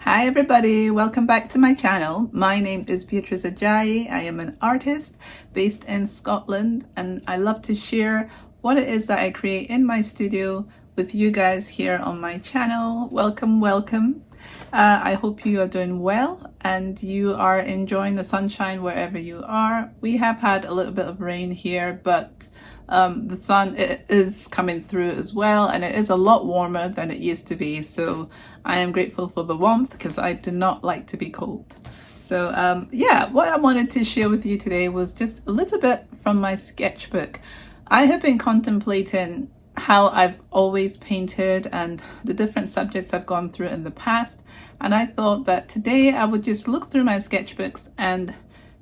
Hi everybody, welcome back to my channel. My name is Beatrice Ajayi. I am an artist based in Scotland and I love to share what it is that I create in my studio with you guys here on my channel. Welcome. I hope you are doing well and you are enjoying the sunshine wherever you are. We have had a little bit of rain here, but the sun is coming through as well, and it is a lot warmer than it used to be. So I am grateful for the warmth because I do not like to be cold. So yeah, what I wanted to share with you today was just a little bit from my sketchbook. I have been contemplating how I've always painted and the different subjects I've gone through in the past. And I thought that today I would just look through my sketchbooks and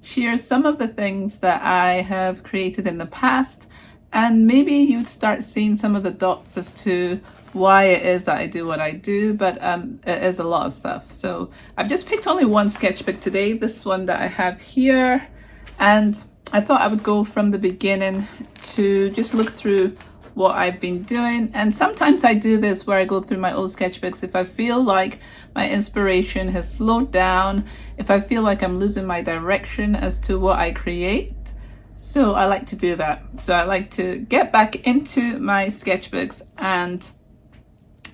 share some of the things that I have created in the past. And maybe you'd start seeing some of the dots as to why it is that I do what I do, but it is a lot of stuff. So I've just picked only one sketchbook today, this one that I have here. And I thought I would go from the beginning to just look through what I've been doing. And sometimes I do this where I go through my old sketchbooks if I feel like my inspiration has slowed down, if I feel like I'm losing my direction as to what I create. So I like to do that. So I like to get back into my sketchbooks and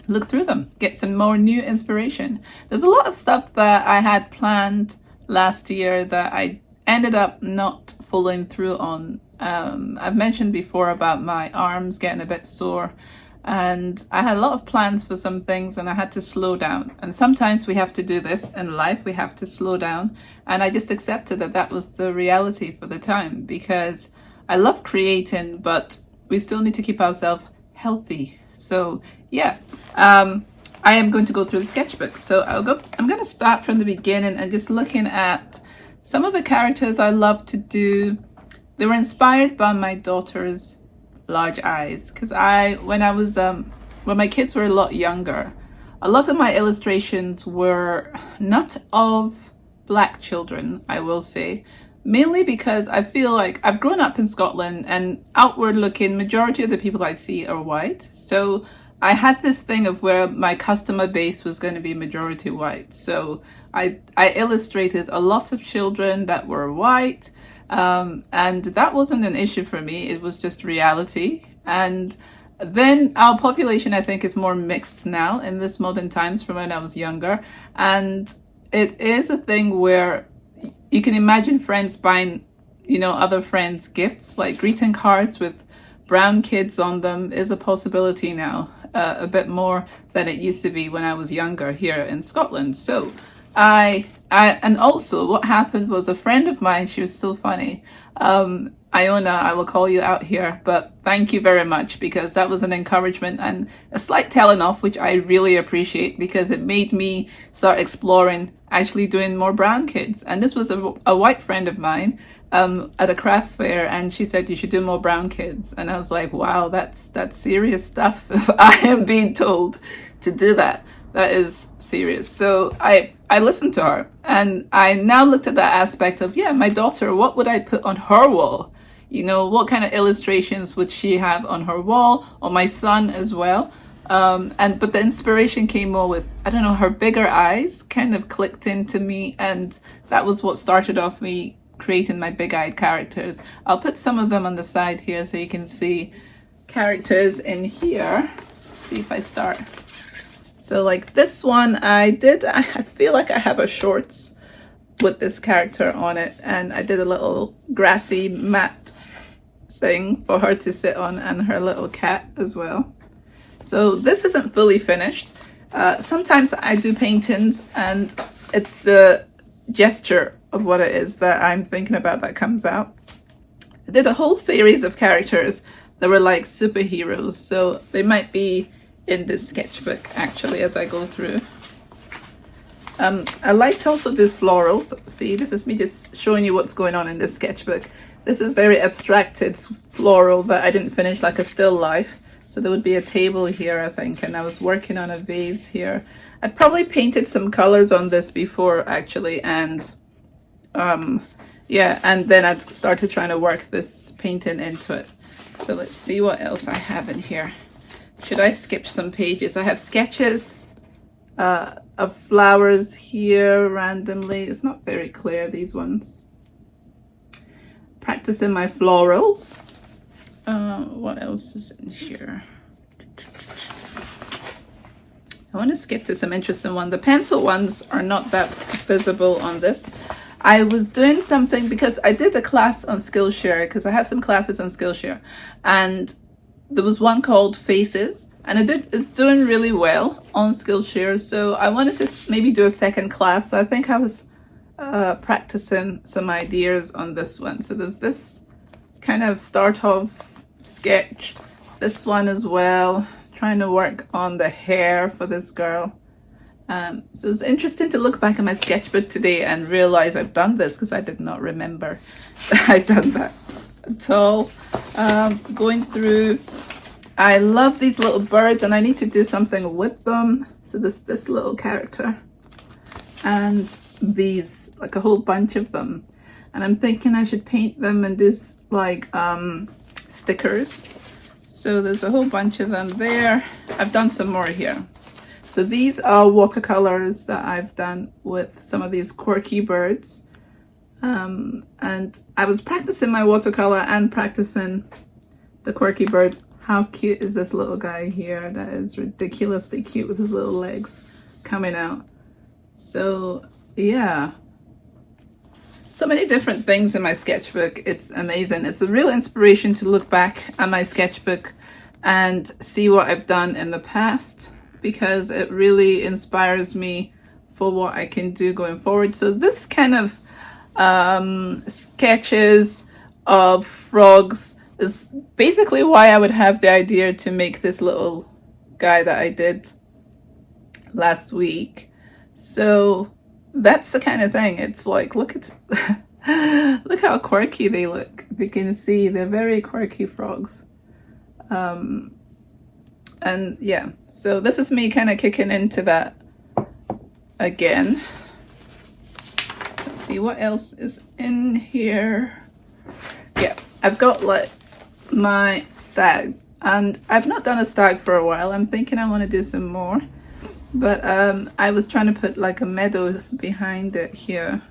look through them, get some more new inspiration. There's a lot of stuff that I had planned last year that I ended up not following through on. I've mentioned before about my arms getting a bit sore, and I had a lot of plans for some things and I had to slow down. And sometimes we have to do this in life, we have to slow down. And I just accepted that that was the reality for the time, because I love creating, but we still need to keep ourselves healthy. So yeah, I am going to go through the sketchbook. So I'm going to start from the beginning and just looking at some of the characters I love to do. They were inspired by my daughter's large eyes, because when my kids were a lot younger, a lot of my illustrations were not of Black children, I will say, mainly because I feel like I've grown up in Scotland and outward looking, majority of the people I see are white. So I had this thing of where my customer base was going to be majority white. So I illustrated a lot of children that were white. And that wasn't an issue for me. It was just reality. And then our population, I think, is more mixed now in this modern times from when I was younger. And it is a thing where you can imagine friends buying, other friends gifts, like greeting cards with brown kids on them is a possibility now, a bit more than it used to be when I was younger here in Scotland. So and also what happened was a friend of mine, she was so funny. Iona, I will call you out here, but thank you very much, because that was an encouragement and a slight telling off, which I really appreciate, because it made me start exploring actually doing more brown kids. And this was a white friend of mine at a craft fair, and she said you should do more brown kids. And I was like, wow, that's serious stuff. If I am being told to do that, that is serious. So I listened to her, and I now looked at that aspect of, yeah, my daughter, what would I put on her wall? What kind of illustrations would she have on her wall, or my son as well? But the inspiration came more with, I don't know, her bigger eyes kind of clicked into me, and that was what started off me creating my big-eyed characters. I'll put some of them on the side here so you can see characters in here. Let's see if I start. So like this one I feel like I have a shorts with this character on it, and I did a little grassy mat thing for her to sit on, and her little cat as well. So this isn't fully finished. Sometimes I do paintings and it's the gesture of what it is that I'm thinking about that comes out. I did a whole series of characters that were like superheroes, so they might be in this sketchbook actually as I go through. I like to also do florals. See, this is me just showing you what's going on in this sketchbook. This is very abstracted floral that I didn't finish, like a still life. So there would be a table here, I think, and I was working on a vase here. I'd probably painted some colors on this before actually, and yeah, and then I started trying to work this painting into it. So let's see what else I have in here. Should I skip some pages? I have sketches, of flowers here randomly. It's not very clear, these ones. Practicing my florals. What else is in here? I want to skip to some interesting ones. The pencil ones are not that visible on this. I was doing something because I did a class on Skillshare, because I have some classes on Skillshare, and there was one called Faces, and it's doing really well on Skillshare. So I wanted to maybe do a second class. So I think I was practicing some ideas on this one. So there's this kind of start of sketch, this one as well, trying to work on the hair for this girl. So it's interesting to look back at my sketchbook today and realize I've done this, because I did not remember that I'd done that at all. Going through, I love these little birds and I need to do something with them. So there's this little character and these, like a whole bunch of them. And I'm thinking I should paint them and do like stickers. So there's a whole bunch of them there. I've done some more here. So these are watercolors that I've done with some of these quirky birds. And I was practicing my watercolor and practicing the quirky birds. How cute is this little guy here? That is ridiculously cute with his little legs coming out. So yeah, so many different things in my sketchbook. It's amazing. It's a real inspiration to look back at my sketchbook and see what I've done in the past, because it really inspires me for what I can do going forward. So this kind of sketches of frogs is basically why I would have the idea to make this little guy that I did last week. So that's the kind of thing. It's like, look at look how quirky they look. If you can see, they're very quirky frogs. And yeah, so this is me kind of kicking into that again. Let's see what else is in here. Yeah, I've got like my stags, and I've not done a stag for a while. I'm thinking I want to do some more, but I was trying to put like a meadow behind it here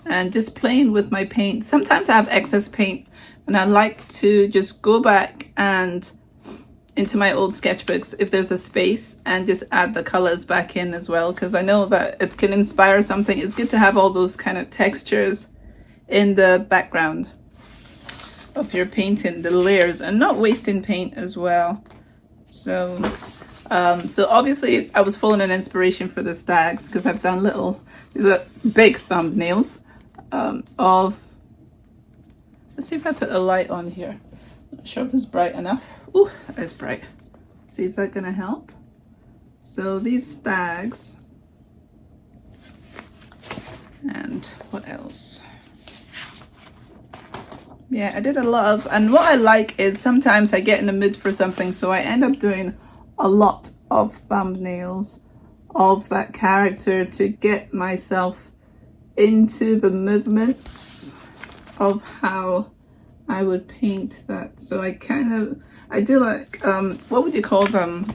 and just playing with my paint. Sometimes I have excess paint and I like to just go back and into my old sketchbooks if there's a space and just add the colors back in as well, because I know that it can inspire something. It's good to have all those kind of textures in the background of your painting, the layers, and not wasting paint as well. So so obviously I was following an inspiration for the stags, because I've done these are big thumbnails of, let's see if I put a light on here. Not sure if it's bright enough. Ooh, that is bright. See, is that gonna help? So these stags, and what else? Yeah, I did a lot of, and what I like is sometimes I get in the mood for something, so I end up doing a lot of thumbnails of that character to get myself into the movements of how I would paint that. So I do like, what would you call them?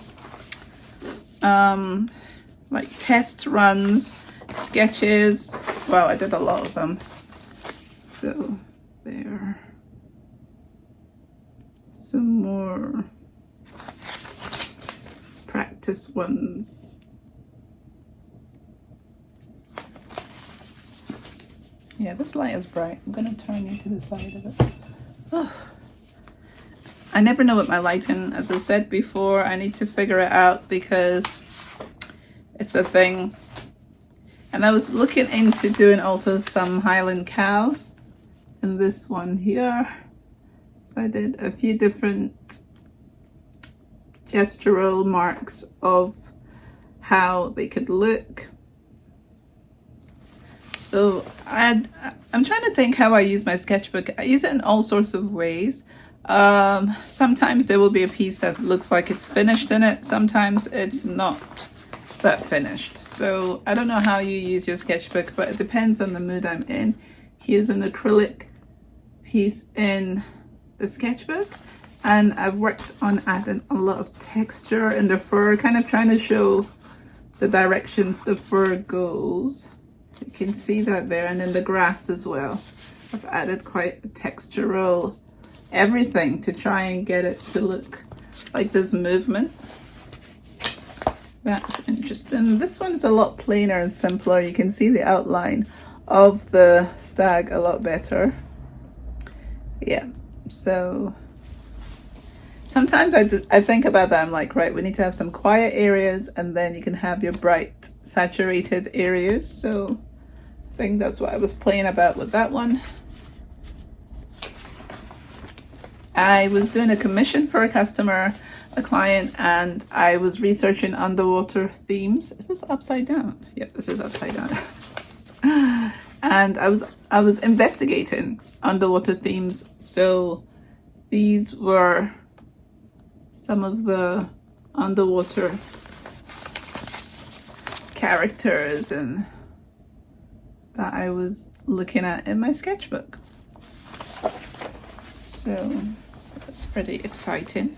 Like test runs, sketches. Wow, I did a lot of them. So there. Some more practice ones. Yeah, this light is bright. I'm gonna turn you to the side of it. Oh. I never know what my lighting, as I said before, I need to figure it out because it's a thing. And I was looking into doing also some Highland cows in this one here. So I did a few different gestural marks of how they could look. So I'm trying to think how I use my sketchbook. I use it in all sorts of ways. Sometimes there will be a piece that looks like it's finished in it. Sometimes it's not that finished. So I don't know how you use your sketchbook, but it depends on the mood I'm in. Here's an acrylic piece in the sketchbook, and I've worked on adding a lot of texture in the fur, kind of trying to show the directions the fur goes. So you can see that there, and then the grass as well. I've added quite a textural everything to try and get it to look like there's movement. That's interesting. This one's a lot plainer and simpler. You can see the outline of the stag a lot better. Yeah, so sometimes I think about that. I'm like, right, we need to have some quiet areas, and then you can have your bright saturated areas. So I think that's what I was playing about with that one. I was doing a commission for a customer, a client, and I was researching underwater themes. Is this upside down? Yep, this is upside down. And I was investigating underwater themes. So these were some of the underwater characters and that I was looking at in my sketchbook. So that's pretty exciting.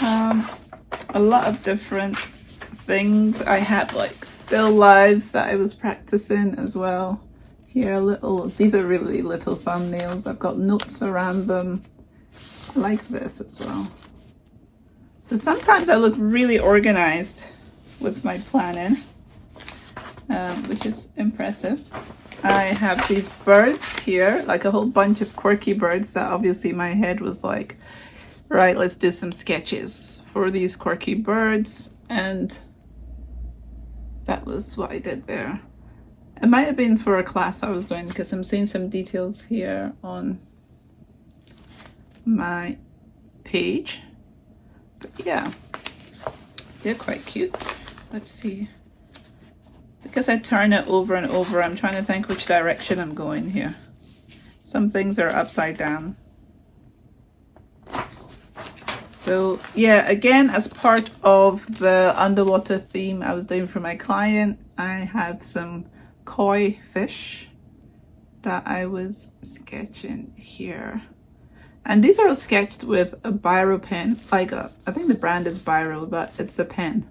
A lot of different things. I had like still lives that I was practicing as well. Here, these are really little thumbnails. I've got notes around them. I like this as well. So sometimes I look really organized with my planning, which is impressive. I have these birds here, like a whole bunch of quirky birds that obviously my head was like, right, let's do some sketches for these quirky birds. And that was what I did there. It might have been for a class I was doing, because I'm seeing some details here on my page. But yeah, they're quite cute. Let's see. Because I turn it over and over, I'm trying to think which direction I'm going here. Some things are upside down. So yeah, again, as part of the underwater theme I was doing for my client, I have some koi fish that I was sketching here. And these are sketched with a biro pen, I think the brand is Biro, but it's a pen.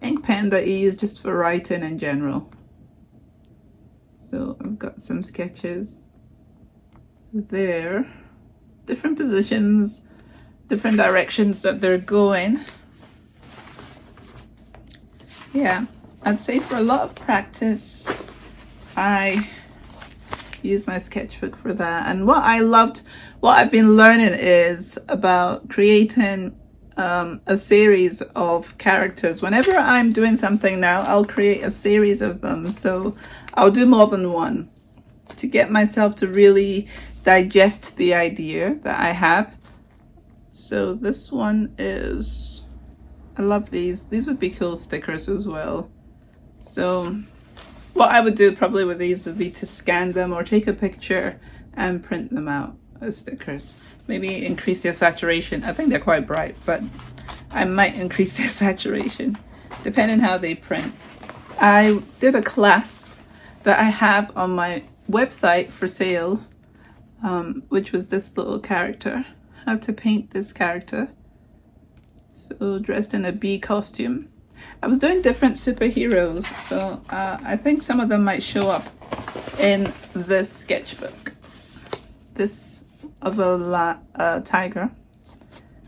Ink pen that you use just for writing in general. So I've got some sketches there. Different positions, different directions that they're going. Yeah, I'd say for a lot of practice, I use my sketchbook for that. And what I've been learning is about creating a series of characters. Whenever I'm doing something now, I'll create a series of them. So I'll do more than one to get myself to really digest the idea that I have. So this one is, I love these. These would be cool stickers as well. So what I would do probably with these would be to scan them or take a picture and print them out as stickers. Maybe increase their saturation. I think they're quite bright, but I might increase their saturation depending how they print. I did a class that I have on my website for sale, which was this little character, how to paint this character. So dressed in a bee costume. I was doing different superheroes, so I think some of them might show up in this sketchbook. This of a tiger.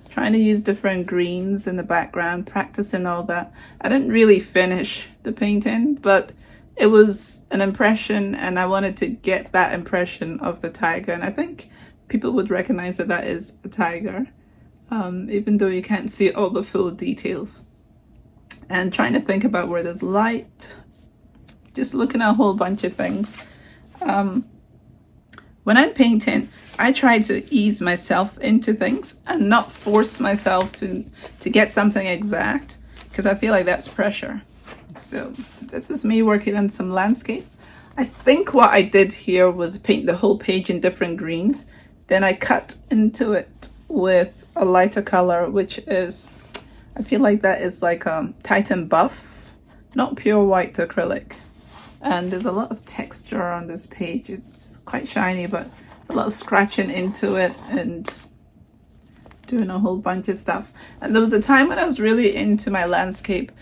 Trying to use different greens in the background, practicing all that. I didn't really finish the painting, but it was an impression, and I wanted to get that impression of the tiger. And I think people would recognize that that is a tiger, even though you can't see all the full details. And trying to think about where there's light, just looking at a whole bunch of things. When I'm painting, I try to ease myself into things and not force myself to get something exact, because I feel like that's pressure. So this is me working on some landscape. I think what I did here was paint the whole page in different greens. Then I cut into it with a lighter color, which is, I feel like that is like Titan Buff, not pure white acrylic. And there's a lot of texture on this page. It's quite shiny, but a lot of scratching into it and doing a whole bunch of stuff. And there was a time when I was really into my landscape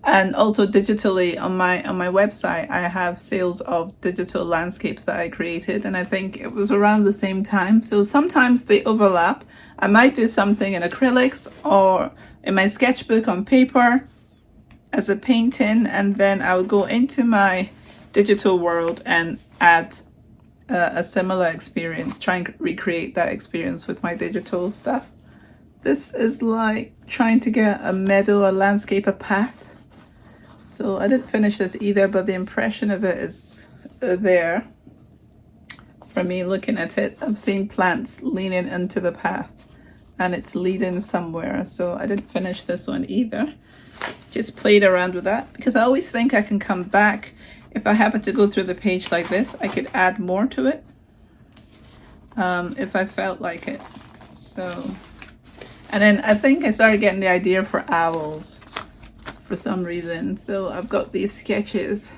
And also digitally on my website, I have sales of digital landscapes that I created, and I think it was around the same time. So sometimes they overlap. I might do something in acrylics or in my sketchbook on paper as a painting, and then I would go into my digital world and add a similar experience, try and recreate that experience with my digital stuff. This is like trying to get a meadow, a landscape, a path. So I didn't finish this either, but the impression of it is there. For me, looking at it, I've seen plants leaning into the path and it's leading somewhere. So I didn't finish this one either. Just played around with that because I always think I can come back. If I happen to go through the page like this, I could add more to it if I felt like it. So, and then I think I started getting the idea for owls for some reason. So I've got these sketches.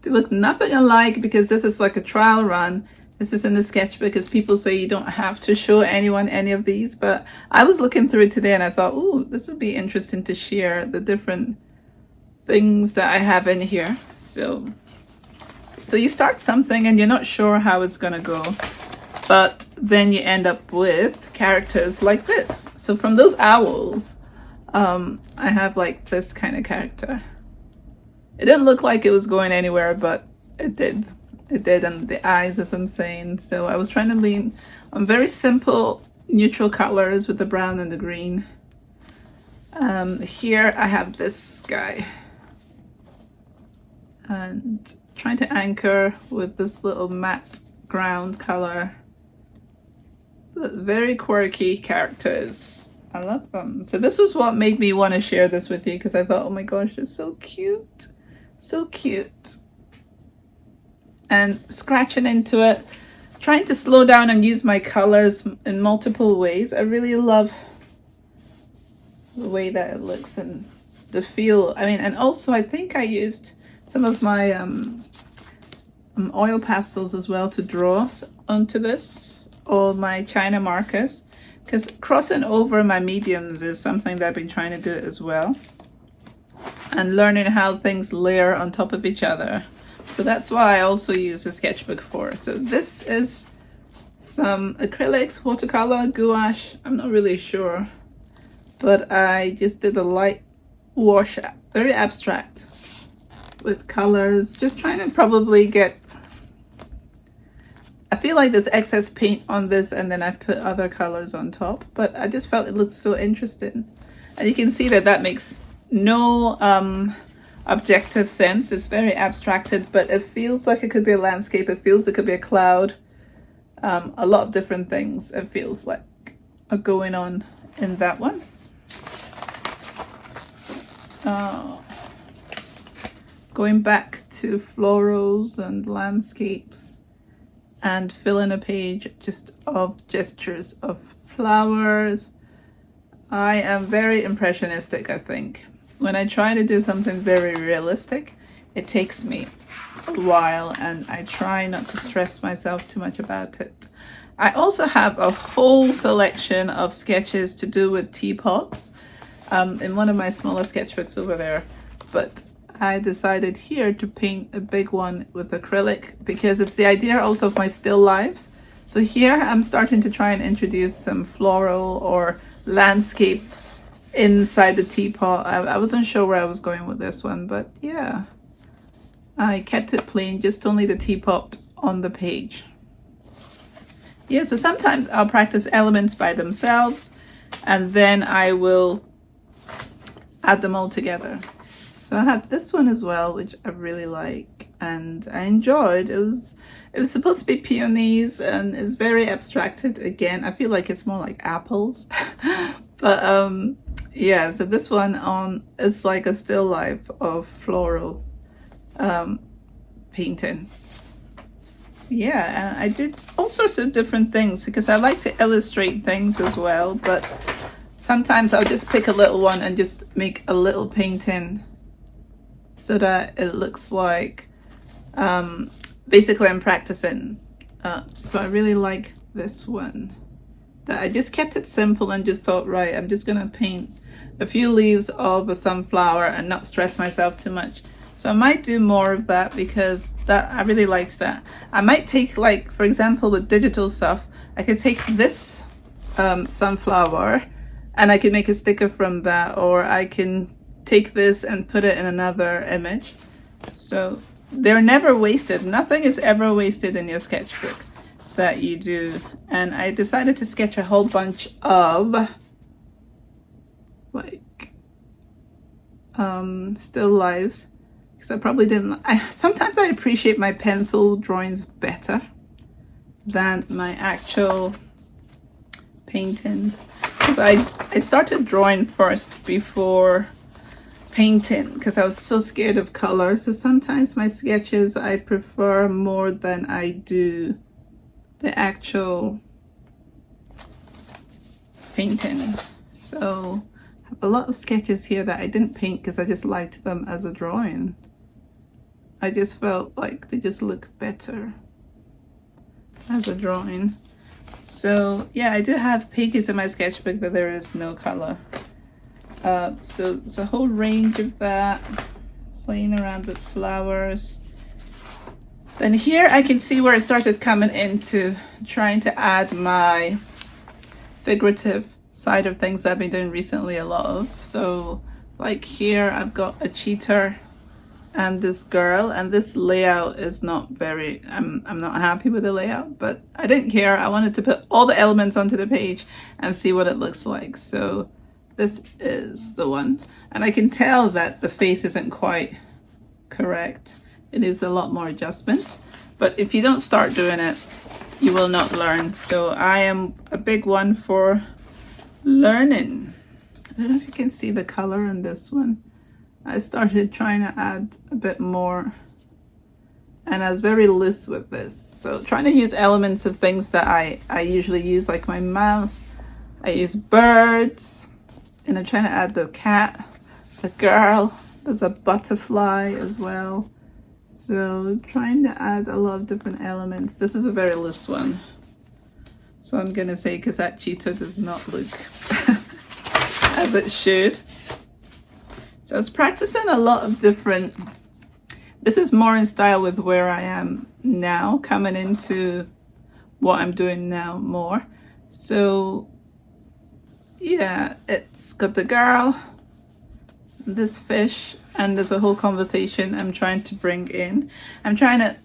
They look nothing alike because this is like a trial run. This is in the sketchbook, as people say you don't have to show anyone any of these, but I was looking through it today and I thought, ooh, this would be interesting to share the different things that I have in here. So you start something and you're not sure how it's gonna go, but then you end up with characters like this. So from those owls, I have like this kind of character. It didn't look like it was going anywhere, but it did. It did, and the eyes, as I'm saying. So I was trying to lean on very simple neutral colors with the brown and the green. Here I have this guy. And trying to anchor with this little matte ground color. Very quirky characters. I love them. So this was what made me want to share this with you, because I thought, oh my gosh, they're so cute. So cute. And scratching into it, trying to slow down and use my colors in multiple ways. I really love the way that it looks and the feel. I mean, and also I think I used some of my oil pastels as well to draw onto this, or my China markers, because crossing over my mediums is something that I've been trying to do as well, and learning how things layer on top of each other. So that's why I also use a sketchbook for. So this is some acrylics, watercolor, gouache, I'm not really sure, but I just did a light wash, very abstract with colors, just trying to probably get, I feel like there's excess paint on this and then I've put other colors on top, but I just felt it looked so interesting. And you can see that that makes no objective sense. It's very abstracted, but it feels like it could be a landscape. It feels it could be a cloud. A lot of different things it feels like are going on in that one. Going back to florals and landscapes and filling a page just of gestures of flowers. I am very impressionistic, I think. When I try to do something very realistic, it takes me a while and I try not to stress myself too much about it. I also have a whole selection of sketches to do with teapots in one of my smaller sketchbooks over there, but I decided here to paint a big one with acrylic because it's the idea also of my still lives. So here I'm starting to try and introduce some floral or landscape inside the teapot. I wasn't sure where I was going with this one, but yeah, I kept it plain, just only the teapot on the page. Yeah, so sometimes I'll practice elements by themselves and then I will add them all together. So I have this one as well, which I really like and I enjoyed. It was supposed to be peonies and it's very abstracted. Again, I feel like it's more like apples. But yeah, so this one is like a still life of floral painting. Yeah, and I did all sorts of different things because I like to illustrate things as well, but sometimes I'll just pick a little one and just make a little painting so that it looks like basically I'm practicing. So I really like this one, that I just kept it simple and just thought, right, I'm just gonna paint a few leaves of a sunflower and not stress myself too much. So I might do more of that because I really liked that. I might take, like, for example, with digital stuff, I could take this sunflower and I could make a sticker from that, or I can take this and put it in another image. So they're never wasted. Nothing is ever wasted in your sketchbook that you do. And I decided to sketch a whole bunch of like still lives, because I probably didn't. Sometimes I appreciate my pencil drawings better than my actual paintings, because I started drawing first before painting because I was so scared of color. So sometimes my sketches I prefer more than I do the actual painting. So I have a lot of sketches here that I didn't paint because I just liked them as a drawing. I just felt like they just look better as a drawing. So yeah, I do have pages in my sketchbook that there is no color. So it's a whole range of that, playing around with flowers. Then here I can see where I started coming into trying to add my figurative side of things I've been doing recently a lot of. So like here I've got a cheetah and this girl, and this layout is not very, I'm not happy with the layout, but I didn't care. I wanted to put all the elements onto the page and see what it looks like. So this is the one, and I can tell that the face isn't quite correct. It is a lot more adjustment, but if you don't start doing it, you will not learn. So I am a big one for learning. I don't know if you can see the color in this one. I started trying to add a bit more, and I was very loose with this. So trying to use elements of things that I usually use, like my mouse. I use birds, and I'm trying to add the cat, the girl. There's a butterfly as well. So trying to add a lot of different elements. This is a very loose one. So I'm going to say, because that cheetah does not look as it should. So I was practicing a lot of different, this is more in style with where I am now, coming into what I'm doing now more. So yeah, it's got the girl, this fish, and there's a whole conversation I'm trying to bring in. I'm trying to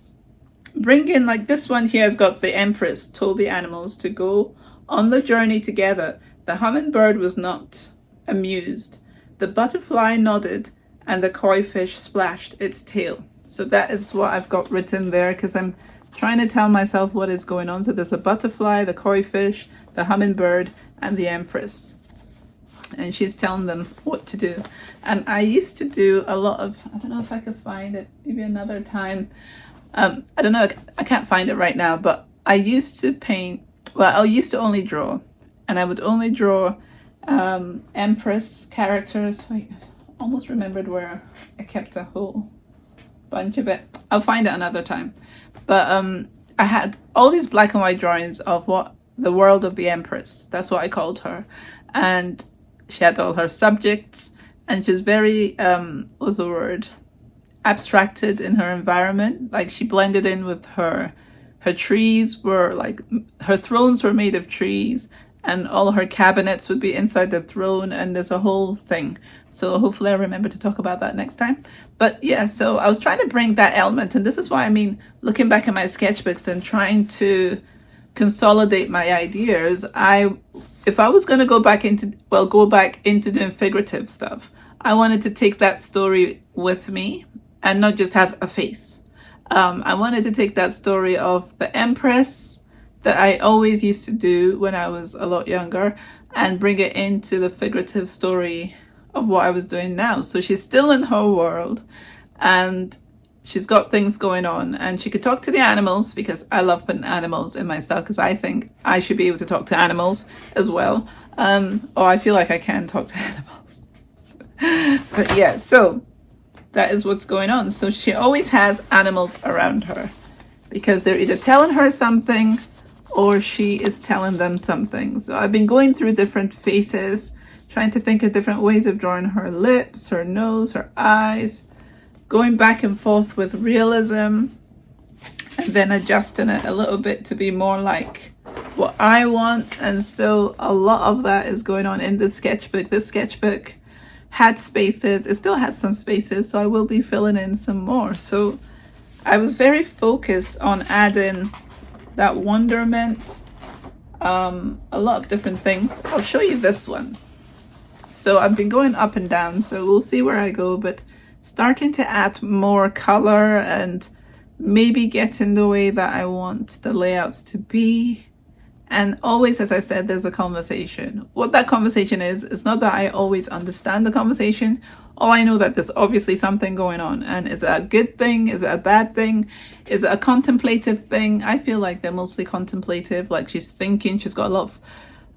bring in, like this one here, I've got the Empress told the animals to go on the journey together. The hummingbird was not amused. The butterfly nodded, and the koi fish splashed its tail. So that is what I've got written there, because I'm trying to tell myself what is going on. So there's a butterfly, the koi fish, the hummingbird, and the Empress. And she's telling them what to do. And I used to do a lot of, I don't know if I could find it, maybe another time. I don't know, I can't find it right now, but I used to paint, well, I used to only draw. And I would only draw Empress characters. I almost remembered where I kept a whole bunch of it. I'll find it another time. But I had all these black and white drawings of what the world of the Empress, that's what I called her. And she had all her subjects, and she's very what's the word, abstracted in her environment. Like she blended in with her trees were like, her thrones were made of trees, and all her cabinets would be inside the throne, and there's a whole thing. So hopefully I remember to talk about that next time. But yeah, so I was trying to bring that element, and this is why I mean, looking back at my sketchbooks and trying to consolidate my ideas, if I was going to go back into doing figurative stuff, I wanted to take that story with me and not just have a face. I wanted to take that story of the Empress that I always used to do when I was a lot younger and bring it into the figurative story of what I was doing now. So she's still in her world and she's got things going on, and she could talk to the animals, because I love putting animals in my style, because I think I should be able to talk to animals as well. Or I feel like I can talk to animals. But yeah, so that is what's going on. So she always has animals around her, because they're either telling her something or she is telling them something. So I've been going through different faces trying to think of different ways of drawing her lips, her nose, her eyes, going back and forth with realism, and then adjusting it a little bit to be more like what I want. And so a lot of that is going on in the sketchbook. The sketchbook had spaces, it still has some spaces, so I will be filling in some more. So I was very focused on adding that wonderment, a lot of different things. I'll show you this one. So I've been going up and down, so we'll see where I go, but starting to add more color and maybe getting the way that I want the layouts to be. And always, as I said, there's a conversation. What that conversation is, it's not that I always understand the conversation. All I know that there's obviously something going on. And is it a good thing? Is it a bad thing? Is it a contemplative thing? I feel like they're mostly contemplative. Like she's thinking, she's got a lot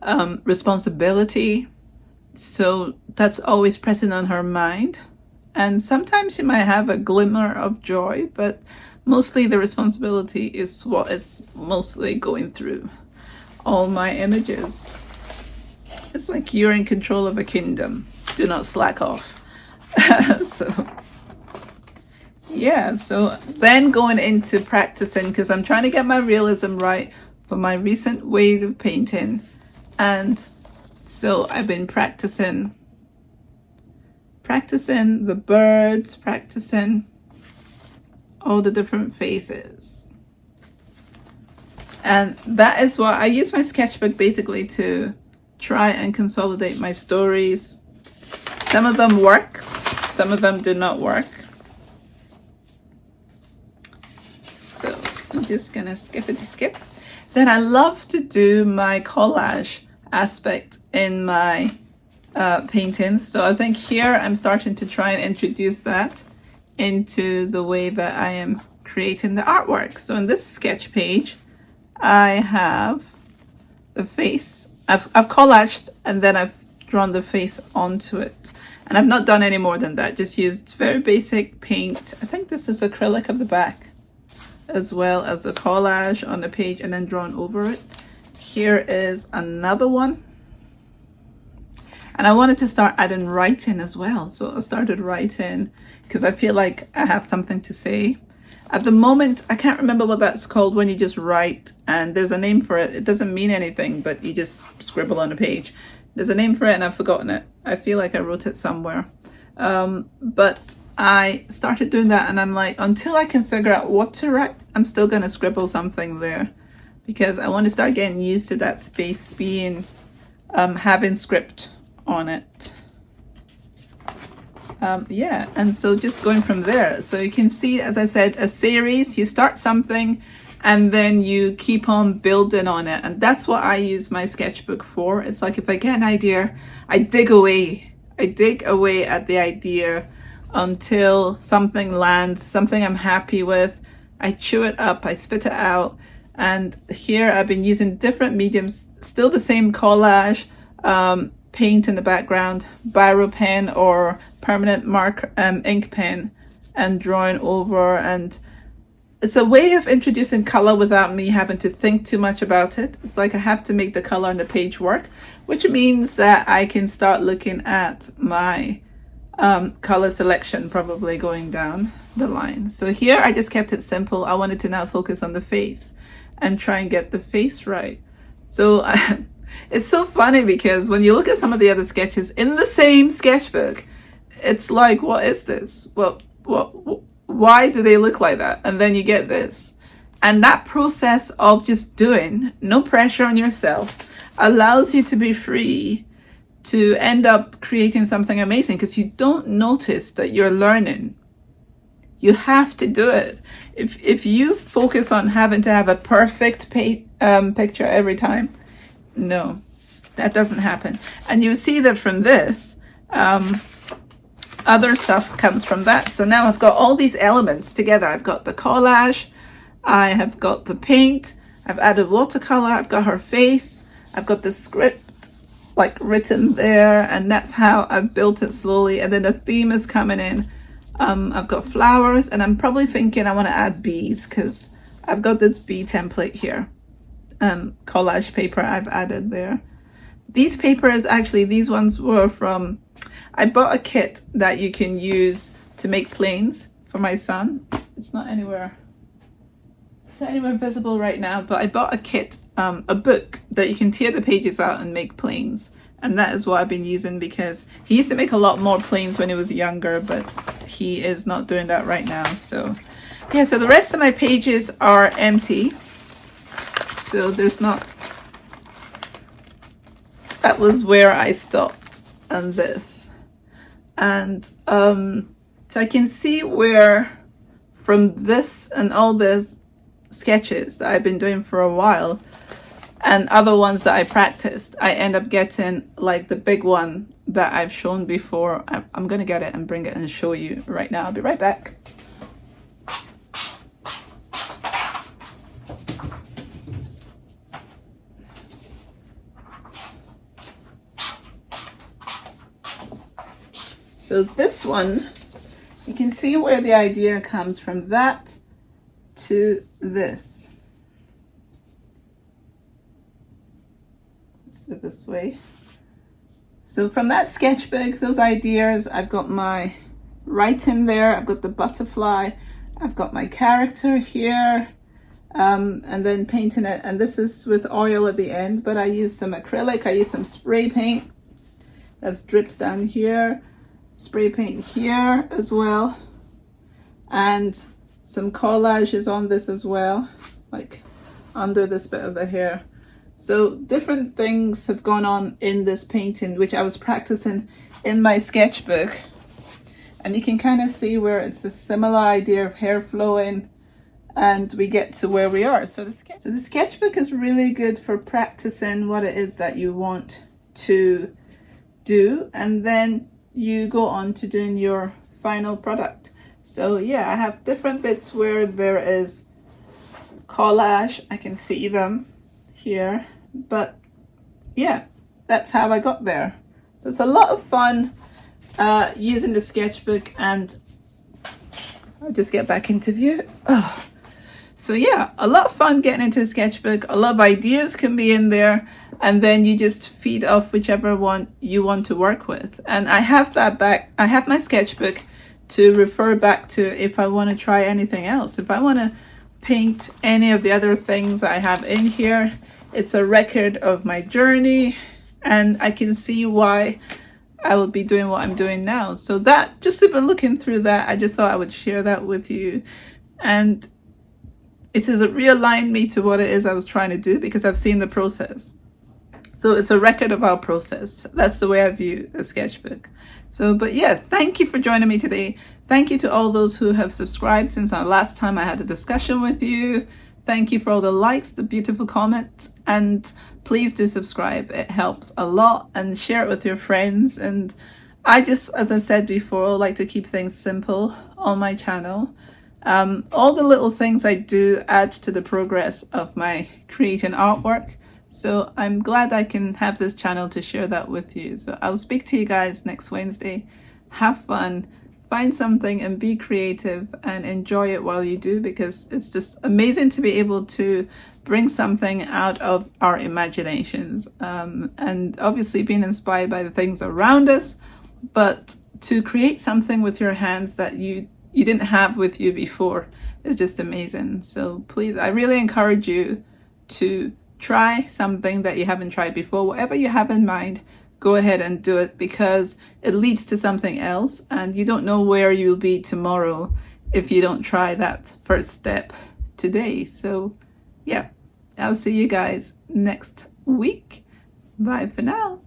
of responsibility. So that's always present on her mind. And sometimes she might have a glimmer of joy, but mostly the responsibility is what is mostly going through all my images. It's like you're in control of a kingdom. Do not slack off. So yeah, so then going into practicing, because I'm trying to get my realism right for my recent way of painting. And so I've been practicing the birds, practicing all the different faces. And that is what I use my sketchbook basically to try and consolidate my stories. Some of them work, some of them do not work. So I'm just gonna skip. Then I love to do my collage aspect in my paintings. So I think here I'm starting to try and introduce that into the way that I am creating the artwork. So in this sketch page, I have the face. I've collaged and then I've drawn the face onto it. And I've not done any more than that. Just used very basic paint. I think this is acrylic at the back, as well as the collage on the page and then drawn over it. Here is another one. And I wanted to start adding writing as well. So I started writing because I feel like I have something to say. At the moment, I can't remember what that's called when you just write and there's a name for it. It doesn't mean anything, but you just scribble on a page. There's a name for it and I've forgotten it. I feel like I wrote it somewhere. But I started doing that and I'm like, until I can figure out what to write, I'm still going to scribble something there because I want to start getting used to that space being, having script on it. Yeah, and so just going from there. So you can see, as I said, a series, you start something and then you keep on building on it. And that's what I use my sketchbook for. It's like if I get an idea, I dig away at the idea until something lands, something I'm happy with. I chew it up, I spit it out. And here I've been using different mediums, still the same collage, paint in the background, biro pen or permanent mark ink pen, and drawing over. And it's a way of introducing color without me having to think too much about it. It's like I have to make the color on the page work, which means that I can start looking at my color selection probably going down the line. So here I just kept it simple. I wanted to now focus on the face and try and get the face right. So it's so funny because when you look at some of the other sketches in the same sketchbook, it's like, what is this? Why do they look like that? And then you get this. And that process of just doing, no pressure on yourself, allows you to be free to end up creating something amazing because you don't notice that you're learning. You have to do it. If you focus on having to have a perfect picture every time, no, that doesn't happen. And you see that from this, other stuff comes from that. So now I've got all these elements together. I've got the collage, I have got the paint, I've added watercolor, I've got her face, I've got the script like written there, and that's how I've built it slowly. And then the theme is coming in. I've got flowers, and I'm probably thinking I want to add bees because I've got this bee template here. Collage paper I've added there. These papers, actually, these ones were from, I bought a kit that you can use to make planes for my son. It's not anywhere visible right now, but I bought a kit, a book that you can tear the pages out and make planes. And that is what I've been using, because he used to make a lot more planes when he was younger, but he is not doing that right now. So yeah, so the rest of my pages are empty. So there's not, that was where I stopped on this. And so I can see where from this and all this sketches that I've been doing for a while and other ones that I practiced, I end up getting like the big one that I've shown before. I'm gonna get it and bring it and show you right now. I'll be right back. So this one, you can see where the idea comes from, that to this. Let's do it this way. So from that sketchbook, those ideas, I've got my writing there, I've got the butterfly, I've got my character here, and then painting it. And this is with oil at the end, but I use some acrylic, I use some spray paint that's dripped down here, spray paint here as well, and some collages on this as well, like under this bit of the hair. So different things have gone on in this painting, which I was practicing in my sketchbook. And you can kind of see where it's a similar idea of hair flowing, and we get to where we are. So the sketchbook is really good for practicing what it is that you want to do, and then you go on to doing your final product. So yeah, I have different bits where there is collage. I can see them here, but yeah, that's how I got there. So it's a lot of fun using the sketchbook, and I'll just get back into view. Oh. So yeah, a lot of fun getting into the sketchbook. A lot of ideas can be in there, and then you just feed off whichever one you want to work with. And I have that back. I have my sketchbook to refer back to if I want to try anything else. If I want to paint any of the other things I have in here, it's a record of my journey, and I can see why I will be doing what I'm doing now. So that, just even looking through that, I just thought I would share that with you. And it has realigned me to what it is I was trying to do, because I've seen the process. So it's a record of our process. That's the way I view the sketchbook. So, but yeah, thank you for joining me today. Thank you to all those who have subscribed since our last time I had a discussion with you. Thank you for all the likes, the beautiful comments, and please do subscribe. It helps a lot, and share it with your friends. And I just, as I said before, like to keep things simple on my channel. All the little things I do add to the progress of my creating artwork. So I'm glad I can have this channel to share that with you. So I'll speak to you guys next Wednesday. Have fun, find something and be creative, and enjoy it while you do, because it's just amazing to be able to bring something out of our imaginations. And obviously being inspired by the things around us, but to create something with your hands that you didn't have with you before is just amazing. So please, I really encourage you to try something that you haven't tried before. Whatever you have in mind, go ahead and do it, because it leads to something else, and you don't know where you'll be tomorrow if you don't try that first step today. So yeah, I'll see you guys next week. Bye for now.